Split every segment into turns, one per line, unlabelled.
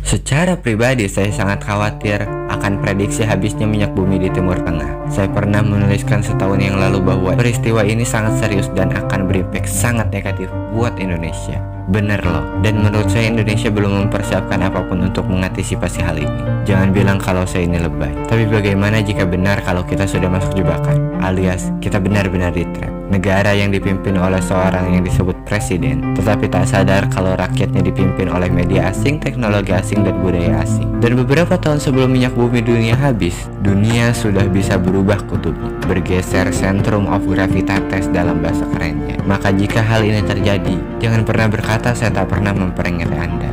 Secara pribadi, saya sangat khawatir akan prediksi habisnya minyak bumi di Timur Tengah. Saya pernah menuliskan setahun yang lalu bahwa peristiwa ini sangat serius dan akan berimpact sangat negatif buat Indonesia. Bener loh, dan menurut saya Indonesia belum mempersiapkan apapun untuk mengantisipasi hal ini. Jangan bilang kalau saya ini lebay. Tapi bagaimana jika benar kalau kita sudah masuk jebakan, alias kita benar-benar di-trap? Negara yang dipimpin oleh seorang yang disebut presiden, tetapi tak sadar kalau rakyatnya dipimpin oleh media asing, teknologi asing, dan budaya asing. Dan beberapa tahun sebelum minyak bumi dunia habis, dunia sudah bisa berubah kutubnya, bergeser centrum of gravitatis dalam bahasa kerennya. Maka jika hal ini terjadi, jangan pernah berkata saya tak pernah memperingati Anda.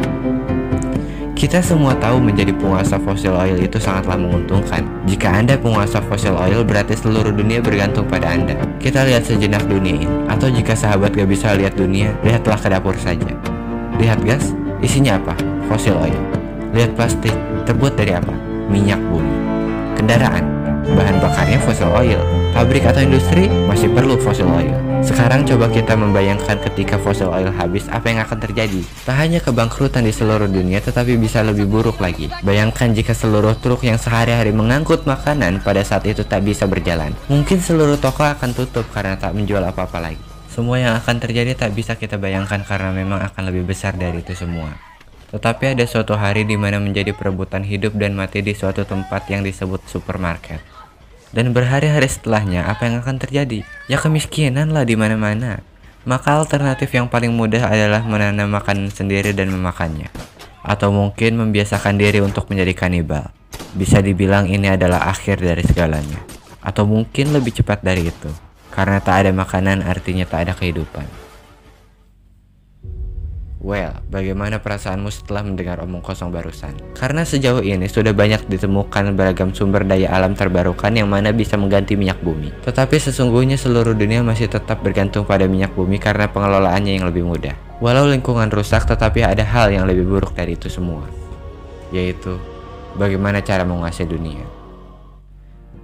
Kita semua tahu menjadi penguasa fossil oil itu sangatlah menguntungkan. Jika Anda penguasa fossil oil, berarti seluruh dunia bergantung pada Anda. Kita lihat sejenak dunia ini. Atau jika sahabat gak bisa lihat dunia, lihatlah ke dapur saja. Lihat gas, isinya apa? Fossil oil. Lihat plastik, terbuat dari apa? Minyak bumi. Kendaraan, bahan bakarnya fossil oil. Pabrik atau industri masih perlu fossil oil. Sekarang coba kita membayangkan ketika fossil oil habis, apa yang akan terjadi? Tak hanya kebangkrutan di seluruh dunia, tetapi bisa lebih buruk lagi. Bayangkan jika seluruh truk yang sehari-hari mengangkut makanan pada saat itu tak bisa berjalan. Mungkin seluruh toko akan tutup karena tak menjual apa-apa lagi. Semua yang akan terjadi tak bisa kita bayangkan karena memang akan lebih besar dari itu semua. Tetapi ada suatu hari di mana menjadi perebutan hidup dan mati di suatu tempat yang disebut supermarket. Dan berhari-hari setelahnya, apa yang akan terjadi? Ya kemiskinan lah di mana-mana. Maka alternatif yang paling mudah adalah menanam makanan sendiri dan memakannya. Atau mungkin membiasakan diri untuk menjadi kanibal. Bisa dibilang ini adalah akhir dari segalanya. Atau mungkin lebih cepat dari itu. Karena tak ada makanan artinya tak ada kehidupan. Well, bagaimana perasaanmu setelah mendengar omong kosong barusan? Karena sejauh ini sudah banyak ditemukan beragam sumber daya alam terbarukan yang mana bisa mengganti minyak bumi. Tetapi sesungguhnya seluruh dunia masih tetap bergantung pada minyak bumi karena pengelolaannya yang lebih mudah. Walau lingkungan rusak, tetapi ada hal yang lebih buruk dari itu semua. Yaitu, bagaimana cara menguasai dunia.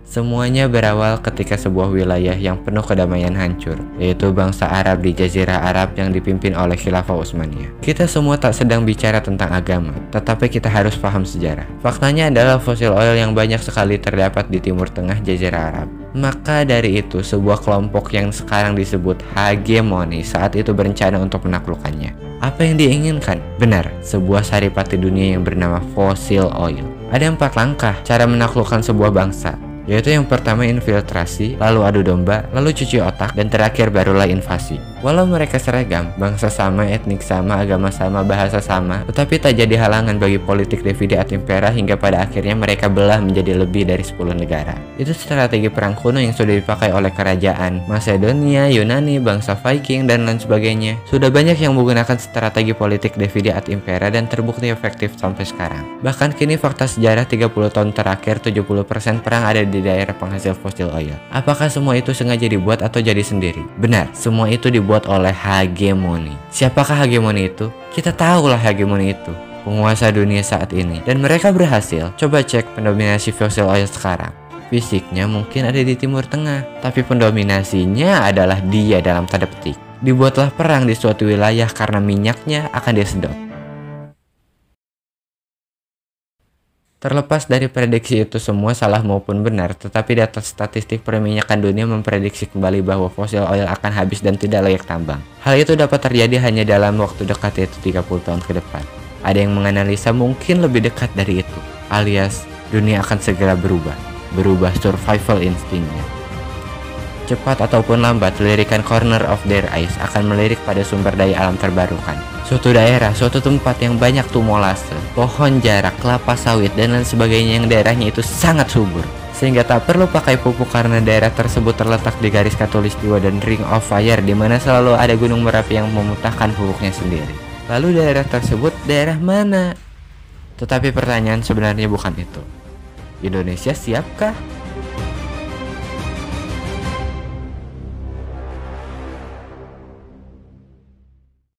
Semuanya berawal ketika sebuah wilayah yang penuh kedamaian hancur, yaitu bangsa Arab di Jazirah Arab yang dipimpin oleh Khilafah Utsmaniyah. Kita semua tak sedang bicara tentang agama, tetapi kita harus paham sejarah. Faktanya adalah fosil oil yang banyak sekali terdapat di Timur Tengah Jazirah Arab. Maka dari itu, sebuah kelompok yang sekarang disebut hegemoni saat itu berencana untuk menaklukkannya. Apa yang diinginkan? Benar, sebuah saripati dunia yang bernama fossil oil. Ada 4 langkah cara menaklukkan sebuah bangsa. Yaitu yang pertama infiltrasi, lalu adu domba, lalu cuci otak, dan terakhir barulah invasi. Walau mereka seragam, bangsa sama, etnik sama, agama sama, bahasa sama, tetapi tak jadi halangan bagi politik divide et impera hingga pada akhirnya mereka belah menjadi lebih dari 10 negara. Itu strategi perang kuno yang sudah dipakai oleh kerajaan Macedonia, Yunani, bangsa Viking, dan lain sebagainya. Sudah banyak yang menggunakan strategi politik divide et impera dan terbukti efektif sampai sekarang. Bahkan kini fakta sejarah 30 tahun terakhir 70% perang ada di daerah penghasil fosil oil. Apakah semua itu sengaja dibuat atau jadi sendiri? Benar, semua itu dibuat oleh hegemoni. Siapakah hegemoni itu? Kita tahulah hegemoni itu, penguasa dunia saat ini. Dan mereka berhasil. Coba cek pendominasi fosil oil sekarang. Fisiknya mungkin ada di Timur Tengah, tapi pendominasinya adalah dia dalam tanda petik. Dibuatlah perang di suatu wilayah karena minyaknya akan disedot. Terlepas dari prediksi itu semua salah maupun benar, tetapi data statistik perminyakan dunia memprediksi kembali bahwa fosil oil akan habis dan tidak layak tambang. Hal itu dapat terjadi hanya dalam waktu dekat, yaitu 30 tahun ke depan. Ada yang menganalisa mungkin lebih dekat dari itu, alias dunia akan segera berubah survival instingnya. Cepat ataupun lambat, lirikan corner of their eyes akan melirik pada sumber daya alam terbarukan. Suatu daerah, suatu tempat yang banyak tumolase, pohon jarak, kelapa sawit, dan lain sebagainya yang daerahnya itu sangat subur. Sehingga tak perlu pakai pupuk karena daerah tersebut terletak di garis khatulistiwa dan ring of fire di mana selalu ada gunung berapi yang memuntahkan pupuknya sendiri. Lalu daerah tersebut daerah mana? Tetapi pertanyaan sebenarnya bukan itu. Indonesia siapkah?